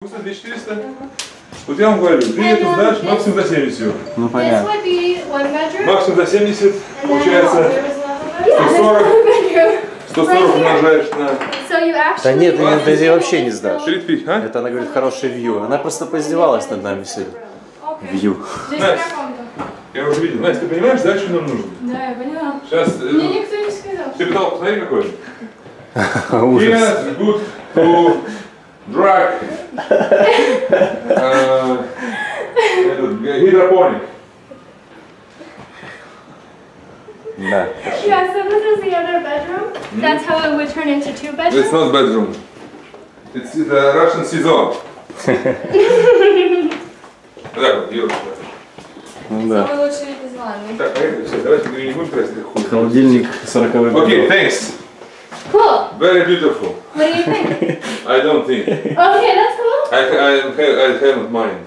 2400? Вот я вам говорю, ты это сдашь максимум за 70. Ну This понятно. would be one bedroom. Максимум за 70, And then получается there was another bedroom. 140, Bedroom. 140 умножаешь на So you actually. Да нет, ты ее вообще не сдашь. 35, а? Это она говорит хороший вью. Она просто поиздевалась над нами сегодня. Вью. Настя, я уже видел. Настя, ты понимаешь, да, что нам нужно? Да, я поняла. Сейчас, Мне никто не сказал. ты пытал, посмотри какой. Ужас. Yes, good to drag. Гидропоник. Да. Yeah, so this is the other bedroom. That's how it would turn into two bedrooms. It's not bedroom. It's the Russian сезон. Так вот, Юра. Ну да. Самый лучший вид из ванны. Так, поехали, все, давайте не будем красить хуй. Холодильник 40-х годов. Okay, thanks. Cool. Very beautiful. What do you think? I don't think. Okay, that's cool. I haven't mind.